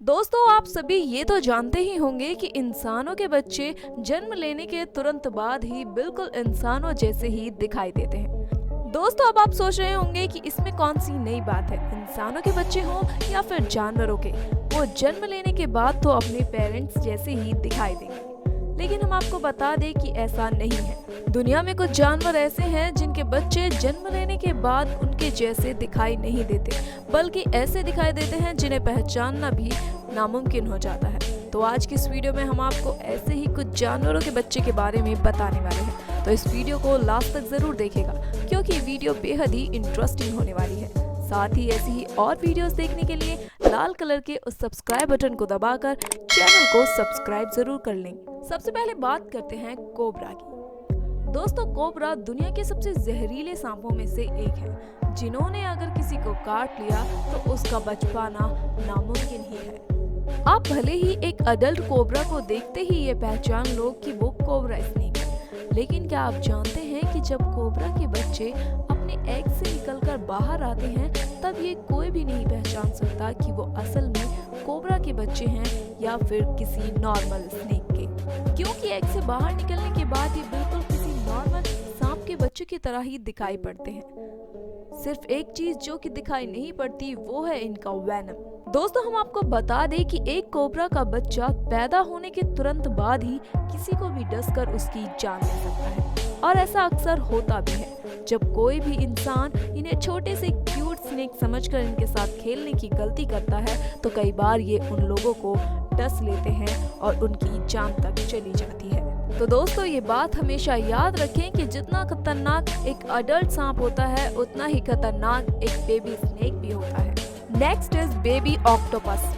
दोस्तों, आप सभी ये तो जानते ही होंगे कि इंसानों के बच्चे जन्म लेने के तुरंत बाद ही बिल्कुल इंसानों जैसे ही दिखाई देते हैं। दोस्तों, अब आप सोच रहे होंगे कि इसमें कौन सी नई बात है, इंसानों के बच्चे हों या फिर जानवरों के, वो जन्म लेने के बाद तो अपने पेरेंट्स जैसे ही दिखाई देंगे। लेकिन हम आपको बता दें कि ऐसा नहीं है। दुनिया में कुछ जानवर ऐसे हैं जिनके बच्चे जन्म लेने के बाद उनके जैसे दिखाई नहीं देते, बल्कि ऐसे दिखाई देते हैं जिन्हें पहचानना भी नामुमकिन हो जाता है। तो आज की इस वीडियो में हम आपको ऐसे ही कुछ जानवरों के बच्चे के बारे में बताने वाले हैं। तो इस वीडियो को लास्ट तक जरूर देखेगा, क्योंकि वीडियो बेहद ही इंटरेस्टिंग होने वाली है। साथ ही ऐसी ही और वीडियोस देखने के लिए लाल कलर के उस सब्सक्राइब बटन को दबाकर चैनल को सब्सक्राइब जरूर कर लें। सबसे पहले बात करते हैं कोबरा की। दोस्तों, कोबरा दुनिया के सबसे जहरीले सांपों में से एक है, जिन्होंने अगर किसी को काट लिया तो उसका बच पाना नामुमकिन ही है। आप भले ही एक अडल्ट कोबरा को देखते ही ये पहचान लो कि वो कोबरा स्नेक है, लेकिन क्या आप जानते हैं कि जब कोबरा के बच्चे अपने एग से निकलकर बाहर आते हैं, तब ये कोई भी नहीं पहचान सकता कि वो असल में कोबरा के बच्चे हैं या फिर किसी नॉर्मल स्नेक के, क्योंकि एग से बाहर निकलने के बाद ये बिल्कुल किसी नॉर्मल सांप के बच्चे की तरह ही दिखाई पड़ते हैं। सिर्फ एक चीज जो कि दिखाई नहीं पड़ती वो है इनका वेनम। दोस्तों, हम आपको बता दें कि एक कोबरा का बच्चा पैदा होने के तुरंत बाद ही किसी को भी डसकर उसकी जान ले सकता है, और ऐसा अक्सर होता भी है। जब कोई भी इंसान इन्हें छोटे से क्यूट स्नेक समझकर इनके साथ खेलने की गलती करता है, तो कई बार ये उन लोगों को डस लेते हैं और उनकी जान तक चली जाती है। तो दोस्तों, ये बात हमेशा याद रखें कि जितना खतरनाक एक अडल्ट सांप होता है, उतना ही खतरनाक एक बेबी स्नेक भी होता है। Next is baby octopus.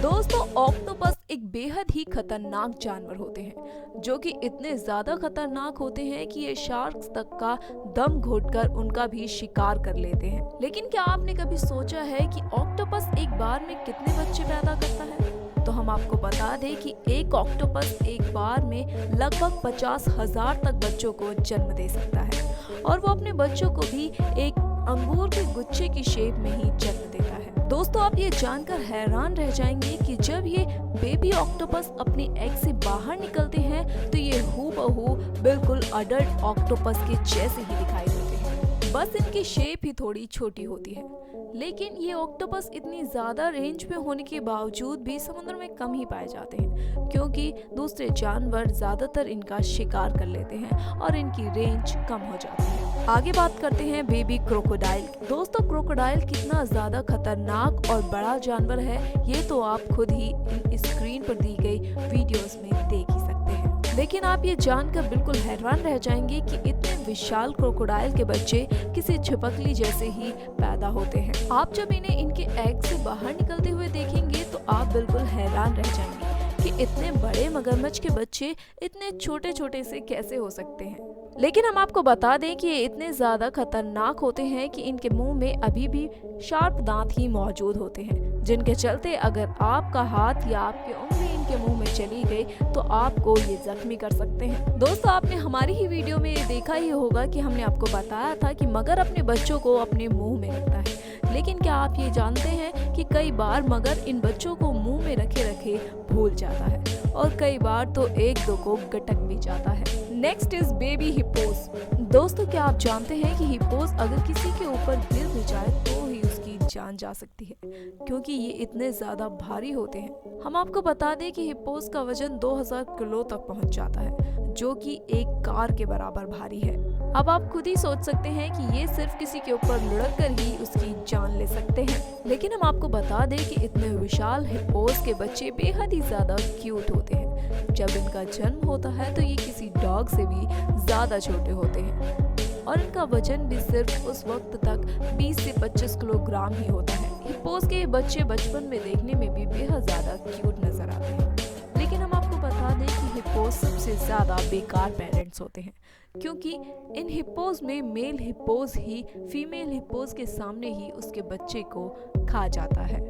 दोस्तों, ऑक्टोपस एक बेहद ही खतरनाक जानवर होते हैं, जो कि इतने ज्यादा खतरनाक होते हैं कि ये शार्क्स तक का दम घोटकर उनका भी शिकार कर लेते हैं। लेकिन क्या आपने कभी सोचा है कि ऑक्टोपस एक बार में कितने बच्चे पैदा करता है? तो हम आपको बता दें कि एक ऑक्टोपस एक बार में लगभग 50,000 तक बच्चों को जन्म दे सकता है, और वो अपने बच्चों को भी एक अंगूर के गुच्छे की शेप में ही जन्म देता है। दोस्तों, आप ये जानकर हैरान रह जाएंगे कि जब ये बेबी ऑक्टोपस अपने एग से बाहर निकलते हैं, तो ये हूबहू बिल्कुल अडल्ट ऑक्टोपस के जैसे ही दिखाई देते हैं, बस इनकी शेप ही थोड़ी छोटी होती है। लेकिन ये ऑक्टोपस इतनी ज्यादा रेंज में होने के बावजूद भी समुद्र में कम ही पाए जाते हैं, क्योंकि दूसरे जानवर ज्यादातर इनका शिकार कर लेते हैं और इनकी रेंज कम हो जाती है। आगे बात करते हैं बेबी क्रोकोडाइल। दोस्तों, क्रोकोडाइल कितना ज्यादा खतरनाक और बड़ा जानवर है, ये तो आप खुद ही इन स्क्रीन पर दी गई वीडियोस में देख ही सकते हैं। लेकिन आप ये जानकर बिल्कुल हैरान रह जाएंगे कि इतने विशाल क्रोकोडाइल के बच्चे किसी छिपकली जैसे ही पैदा होते हैं। आप जब इन्हें इनके एग से बाहर निकलते हुए देखेंगे तो आप बिल्कुल हैरान रह जाएंगे कि इतने बड़े मगरमच्छ के बच्चे इतने छोटे छोटे से कैसे हो सकते हैं। लेकिन हम आपको बता दें कि ये इतने ज्यादा खतरनाक होते हैं कि इनके मुंह में अभी भी शार्प दांत ही मौजूद होते हैं, जिनके चलते अगर आपका हाथ या आपकी उंगली इनके मुंह में चली गई तो आपको ये जख्मी कर सकते हैं। दोस्तों, आपने हमारी ही वीडियो में ये देखा ही होगा कि हमने आपको बताया था कि मगर अपने बच्चों को अपने मुंह में रखता है, लेकिन क्या आप ये जानते हैं कि कई बार मगर इन बच्चों को मुंह में रखे रखे भूल जाता है, और कई बार तो एक दो को गटक भी जाता है। Next is baby hippos. दोस्तों, क्या आप जानते हैं कि हिप्पोस अगर किसी के ऊपर गिर भी जाए तो ही उसकी जान जा सकती है, क्योंकि ये इतने ज्यादा भारी होते हैं। हम आपको बता दें कि हिप्पोस का वजन 2000 किलो तक पहुंच जाता है, जो कि एक कार के बराबर भारी है। अब आप खुद ही सोच सकते हैं कि ये सिर्फ किसी के ऊपर लुढ़क कर ही उसकी जान ले सकते हैं। लेकिन हम आपको बता दें कि इतने विशाल हिप्पोस के बच्चे बेहद ही ज्यादा क्यूट होते हैं। जब इनका जन्म होता है तो ये किसी डॉग से भी ज्यादा छोटे होते हैं, और इनका वजन भी सिर्फ उस वक्त तक 20 से 25 किलोग्राम ही होता है। हिप्पोस के बच्चे बचपन में देखने में भी बेहद ज्यादा क्यूट नजर आते हैं। लेकिन हम आपको बता दें कि हिप्पोस सबसे ज्यादा बेकार पेरेंट्स होते हैं, क्योंकि इन हिप्पोस में मेल हिप्पोस ही फीमेल हिप्पोस के सामने ही उसके बच्चे को खा जाता है।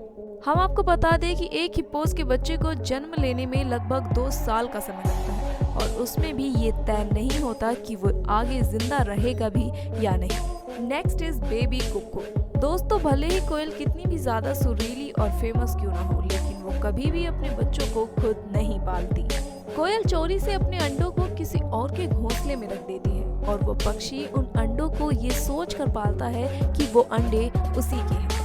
हम आपको बता दें कि एक हिप्पोस के बच्चे को जन्म लेने में लगभग 2 साल का समय लगता है, और उसमें भी ये तय नहीं होता कि वो आगे जिंदा रहेगा भी या नहीं। नेक्स्ट इज बेबी कुक्कू। दोस्तों, भले ही कोयल कितनी भी ज्यादा सुरीली और फेमस क्यों ना हो, लेकिन वो कभी भी अपने बच्चों को खुद नहीं पालती। कोयल चोरी से अपने अंडों को किसी और के घोंसले में रख देती है और वो पक्षी उन अंडों को ये सोच कर पालता है कि वो अंडे उसी के हैं।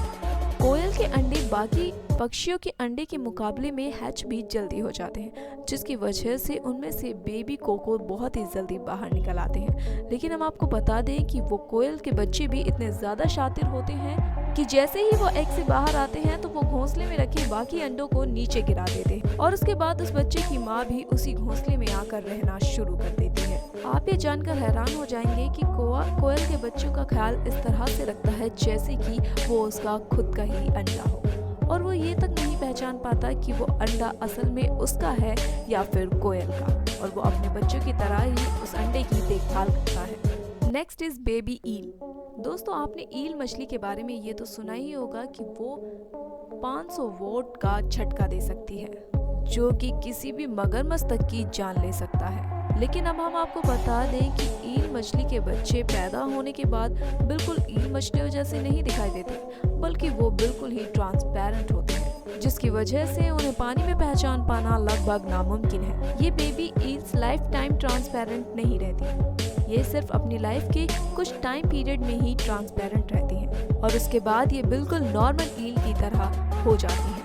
कोयल के अंडे बाकी पक्षियों के अंडे के मुकाबले में हैच भी जल्दी हो जाते हैं, जिसकी वजह से उनमें से बेबी कोको बहुत ही जल्दी बाहर निकल आते हैं। लेकिन हम आपको बता दें कि वो कोयल के बच्चे भी इतने ज़्यादा शातिर होते हैं कि जैसे ही वो एग से बाहर आते हैं तो वो घोंसले में रखे बाकी अंडों को नीचे गिरा देते हैं और उसके बाद उस बच्चे की माँ भी उसी घोंसले में आकर रहना शुरू कर देती है। आप ये जानकर हैरान हो जाएंगे कि कोयल के बच्चों का ख्याल इस तरह से रखता है जैसे कि वो उसका खुद का ही अंडा हो, और वो ये तक नहीं पहचान पाता कि वो अंडा असल में उसका है या फिर कोयल का, और वो अपने बच्चों की तरह ही उस अंडे की देखभाल करता है। नेक्स्ट इज बेबी ईल। दोस्तों, आपने ईल मछली के बारे में ये तो सुना ही होगा कि वो 500 वोट का झटका दे सकती है, जो कि किसी भी मगरमच्छ तक की जान ले सकता है। लेकिन अब हम आपको बता दें कि ईल मछली के बच्चे पैदा होने के बाद बिल्कुल ईल मछलियों जैसे नहीं दिखाई देते, बल्कि वो बिल्कुल ही ट्रांसपेरेंट होते हैं, जिसकी वजह से उन्हें पानी में पहचान पाना लगभग नामुमकिन है। ये baby eels lifetime transparent नहीं रहती, ये सिर्फ अपनी लाइफ के कुछ टाइम पीरियड में ही ट्रांसपेरेंट रहती हैं और उसके बाद ये बिल्कुल नॉर्मल ईल की तरह हो जाती हैं।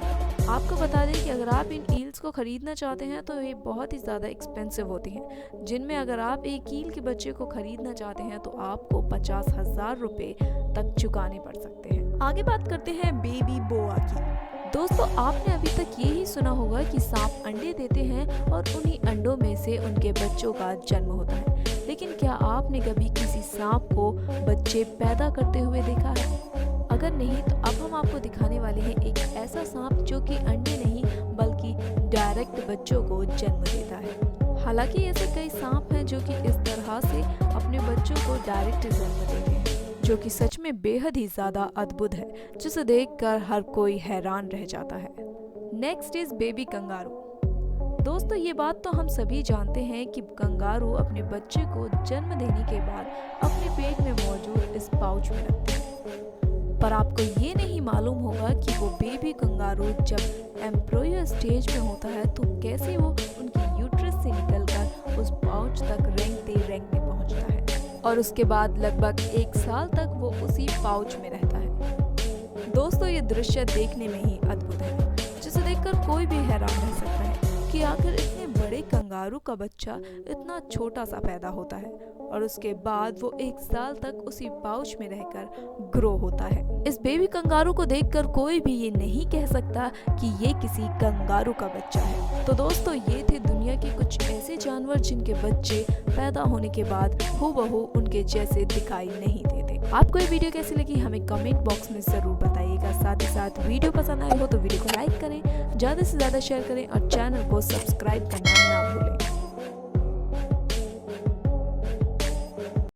आपको बता दें कि अगर आप इन ईल्स को खरीदना चाहते हैं तो ये बहुत ही ज़्यादा एक्सपेंसिव होती हैं, जिनमें अगर आप एक ईल के बच्चे को खरीदना चाहते हैं तो आपको 50,000 रुपये तक चुकाने पड़ सकते हैं। आगे बात करते हैं बेबी बोआ की। दोस्तों, आपने अभी तक ये ही सुना होगा कि सांप अंडे देते हैं और उन्हीं अंडों में से उनके बच्चों का जन्म होता है, लेकिन क्या आपने कभी किसी सांप को बच्चे पैदा करते हुए देखा है? अगर नहीं तो अब हम आपको दिखाने वाले हैं एक ऐसा सांप जो कि अंडे नहीं बल्कि डायरेक्ट बच्चों को जन्म देता है। हालांकि ऐसे कई सांप हैं जो कि इस तरह से अपने बच्चों को डायरेक्ट जन्म देते हैं, जो कि सच में बेहद ही ज्यादा अद्भुत है, जिसे देखकर हर कोई हैरान रह जाता है। Next is baby kangaroo. दोस्तों, ये बात तो हम सभी जानते हैं कि कंगारू अपने बच्चे को जन्म देने के बाद अपने पेट में मौजूद इस पाउच में रखते हैं, पर आपको ये नहीं मालूम होगा कि वो बेबी कंगारू जब एम्ब्रियो स्टेज में होता है तो कैसे वो उनकी यूट्रस से निकलकर उस पाउच तक रेंगते पहुंचता है और उसके बाद लगभग 1 साल तक वो उसी पाउच में रहता है। दोस्तों, ये दृश्य देखने में ही अद्भुत है, जिसे देखकर कोई भी हैरान रह सकता है कि आखिर इतने बड़े कंगारू का बच्चा इतना छोटा सा पैदा होता है और उसके बाद वो 1 साल तक उसी पाउच में रहकर ग्रो होता है। इस बेबी कंगारू को देखकर कोई भी ये नहीं कह सकता कि ये किसी कंगारू का बच्चा है। तो दोस्तों, ये थे दुनिया के कुछ ऐसे जानवर जिनके बच्चे पैदा होने के बाद हूबहू उनके जैसे दिखाई नहीं देते। आपको ये वीडियो कैसी लगी हमें कमेंट बॉक्स में जरूर बताइएगा। साथ ही साथ वीडियो पसंद आए हो तो वीडियो को लाइक करें, ज़्यादा से ज़्यादा शेयर करें और चैनल को सब्सक्राइब करना ना भूलें।